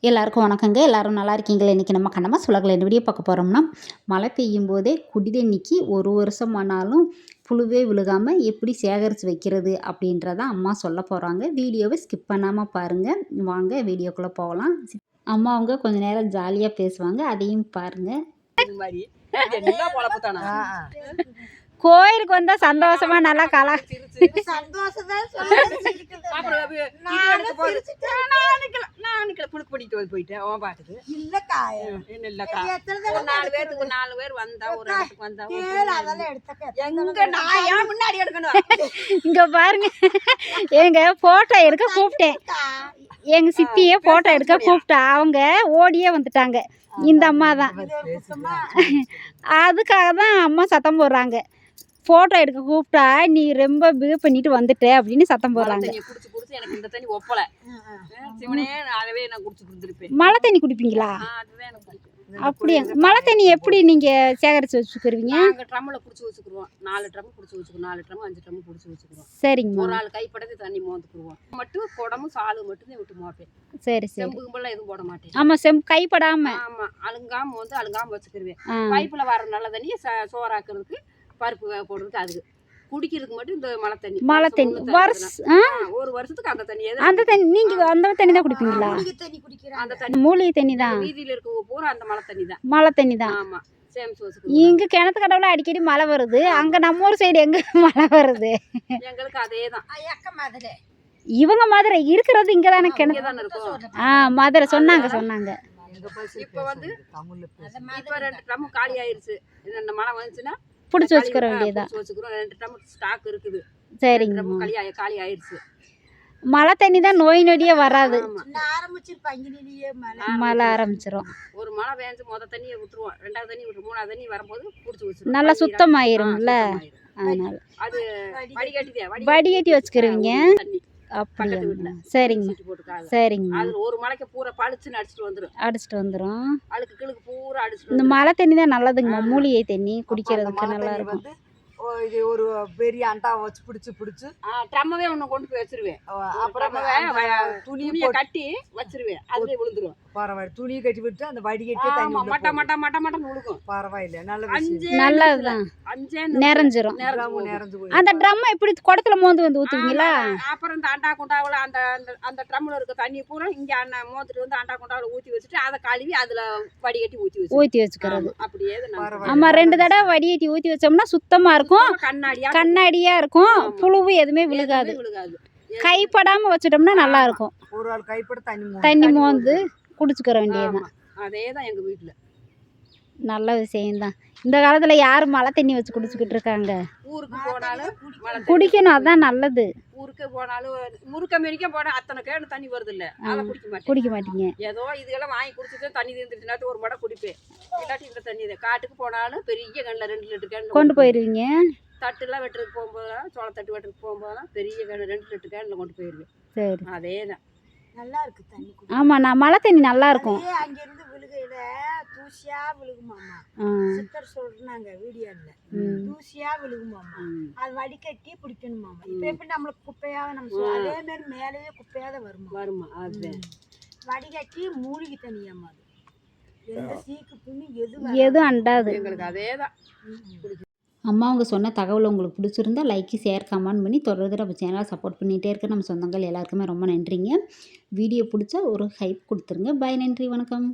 எல்லாருக்கும் வணக்கங்க. எல்லாரும் நல்லா இருக்கீங்களா? இன்றைக்கி நம்ம கண்ணம்மா சுலகில் என்ன வீடியோ பார்க்க போகிறோம்னா, மழை பெய்யும் போதே குடி தண்ணிக்கு ஒரு வருஷம் ஆனாலும் புழுவே விழுகாமல் எப்படி சேகரித்து வைக்கிறது அப்படின்றத அம்மா சொல்ல போகிறாங்க. வீடியோவை ஸ்கிப் பண்ணாமல் பாருங்கள். வாங்க வீடியோக்குள்ளே போகலாம். அம்மா அவங்க கொஞ்சம் நேரம் ஜாலியாக பேசுவாங்க, அதையும் பாருங்கள். கோயிலுக்கு வந்தா சந்தோஷமா நல்லா இங்க பாருங்க, எங்க போட்டோ எடுக்க கூப்பிட்டேன். எங்க சித்தியே போட்டோ எடுக்க கூப்பிட்டா அவங்க ஓடியே வந்துட்டாங்க. இந்த அம்மா தான், அதுக்காக தான் அம்மா சத்தம் போடுறாங்க. ஃபோட்டோ எடுக்க கூப்பிட்டா நீ ரொம்ப பிஹேவ் பண்ணிட்டு வந்துட்ட அப்படின்னு சத்தம் போடுறாங்க. மழை தண்ணி குடிப்பீங்களா? அப்படியா? மழை தண்ணி எப்படி நீங்கள் சேகரித்து வச்சுக்கிருவீங்க? ட்ரம்மில் பிடிச்சி வச்சுக்குருவோம். 4 ட்ரம் பிடிச்சி வச்சுக்குவோம். 4 ட்ரம் 5 ட்ரம் பிடிச்சி வச்சுக்குவோம். சரிங்க. ஒரு ஆள் கைப்படத்தை தண்ணி மோந்துக்குருவோம். மட்டும் குடமும் சாலு மட்டும்தான் விட்டு மோப்பேன். சரி சரி. செம்பு கும்பலாம் எதுவும் போட மாட்டேன். ஆமாம், கைப்படாமல். ஆமாம், அழுங்காமல் வந்து அழுங்காமல் வச்சுக்கிருவேன். பைப்பில் வர நல்ல தண்ணியை சோறாக்குறதுக்கு, பருப்பு போடுறதுக்கு, அதுக்கு குடிக்கிறதுக்கு மட்டும் இந்த மழை தண்ணி. மழை தண்ணி ஒரு வருஷத்துக்கு அந்த தண்ணி. அந்த தண்ணி நீங்கள் அந்த தண்ணி தான் குடிப்பீங்களா? அந்த தண்ணி மூலிகை தண்ணி தான். வீதியில் இருக்க பூரா அந்த மழை தண்ணி தான். மழை தண்ணி தான். ஆமாம். இங்கே கிணத்து கடவுள அடிக்கடி மழை வருது. அங்கே நம்ம ஊர் சைடு எங்கே மழை வருது? எங்களுக்கு அதே தான். இவங்க மதுரை இருக்கிறது இங்கே தானே கிணத்து தானே இருக்கும். மதுரை சொன்னாங்க. இப்போ வந்து இப்போ 2 ட்ரம் காலி ஆயிடுச்சு. இந்த மழை வந்துச்சுன்னா பிடிச்சி வச்சுக்கிற வேண்டியதான். 2 ட்ரம் ஸ்டாக் இருக்குது. சரிங்க. காலி ஆயிடுச்சு. மழை தண்ணி தான் நோய் நொடியே வராது. மழை ஆரம்பிச்சிடும். ஒரு மழை பெஞ்சு மொத தண்ணியை விட்டுருவோம். 2வது தண்ணி விட்டு 3வது தண்ணி வரும்போது பிடிச்சி வச்சுருவோம். நல்லா சுத்தமாயிரும்ல. அதனால அது வடிகட்டி வச்சுக்கிறீங்க. அப்படியா? சரிங்க சரிங்க. அது ஒரு மலைக்கு பூரா பளிச்சுன்னு அடிச்சுட்டு வந்துடும். அழுக்கு கிழக்கு பூரா அடிச்சுட்டு. இந்த மழை தண்ணி தான் நல்லதுங்க. மூலிகை தண்ணி குடிக்கிறதுக்கு நல்லா இருக்கும். இது ஒரு பெரிய அண்டா வச்சு பிடிச்சு ட்ரம்மவே ஒன்று கொண்டு போய் வச்சிருவேன். அப்புறம் துணியை கட்டி வச்சிருவேன். அதுலேயே விழுந்துரும். பரவாயில்ல, துணியை கட்டி விட்டு அந்த வடிகட்டி மட்ட விழுக்கும். பரவாயில்ல, நல்லதுதான். நிறைஞ்சிரும். அந்த ட்ரம் இப்படி குடத்துல மோந்து வந்து ஊற்றுவீங்களா? அப்புறம் இந்த அண்டா குண்டாவில் அந்த ட்ரம்மில் இருக்க தண்ணி பூரா இங்கே மோந்துட்டு வந்து அண்டா குண்டாவில் ஊற்றி வச்சுட்டு அதை கழுவி அதில் வடிகட்டி ஊற்றி வச்சுக்கிறது. அப்படியே ஆமாம், 2 தடவை வடிகட்டி ஊற்றி வச்சோம்னா சுத்தமாக இருக்கும். கண்ணாடியா இருக்கும். புழுவு எதுவுமே விழுகாது. கைப்படாம வச்சுட்டோம்னா நல்லா இருக்கும். ஒரு ஆள் கைப்பட தண்ணி மோந்து குடிச்சுக்கிற வேண்டியதுதான். அதேதான் எங்க வீட்டுல. நல்ல விஷயம்தான். இந்த காலத்துல யாரு மழை தண்ணி வச்சு குடிச்சுக்கிட்டு இருக்காங்க? ஊருக்கு போனாலும் குடிக்கணும், அதான் நல்லது. ஊருக்கு போனாலும் முறுக்க மெரிக்க போனா அத்தனை கேடு தண்ணி வருது இல்ல, அதை குடிக்க மாட்டீங்க. ஏதோ இதுக்கெல்லாம் வாங்கி குடிச்சிட்டு தண்ணி தீர்ந்துச்சுனா ஒரு மடை குடிப்பேன். இல்லாட்டி இந்த தண்ணி காட்டுக்கு போனாலும் பெரிய கண்ணில் 2 லிட்டர் கேன் கொண்டு போயிருவீங்க. தட்டுலாம் வெட்டுறதுக்கு போகும்போதெல்லாம், சோளத்தட்டு வெட்டுறதுக்கு போகும்போதெல்லாம் பெரிய கேன் 2 லிட்டர் கேனில் கொண்டு போயிருவேன். சரி, அதேதான் நல்லா இருக்கு தண்ணி. ஆமா, நான் மழை தண்ணி நல்லா இருக்கும். அங்கிருந்து விழுகையில தூசியா விழுகுமாமா. சித்தர் சொல்றாங்க வீடியோல, தூசியா விழுகுமாமா. அது வடிகட்டி பிடிக்கணுமாமா. இப்ப எப்படி நம்மளுக்கு குப்பையாக நம்ம அதே மாதிரி மேலேயே குப்பையாக வருமா. அது வடிகட்டி மூலிகை தண்ணியாமா. அது எந்த சீக்கு புண்ணு எதுவும் அண்டாது. எங்களுக்கு அதேதான். அம்மா அவங்க சொன்ன தகவல் உங்களுக்கு பிடிச்சிருந்தா லைக், ஷேர், கமெண்ட் பண்ணி தொடர்ந்து நம்ம சேனலை சப்போர்ட் பண்ணிகிட்டே இருக்க நம்ம சொந்தங்கள் எல்லாருக்குமே ரொம்ப நன்றிங்க. வீடியோ பிடிச்சா ஒரு ஹைப் கொடுத்துருங்க. பாய், நன்றி, வணக்கம்.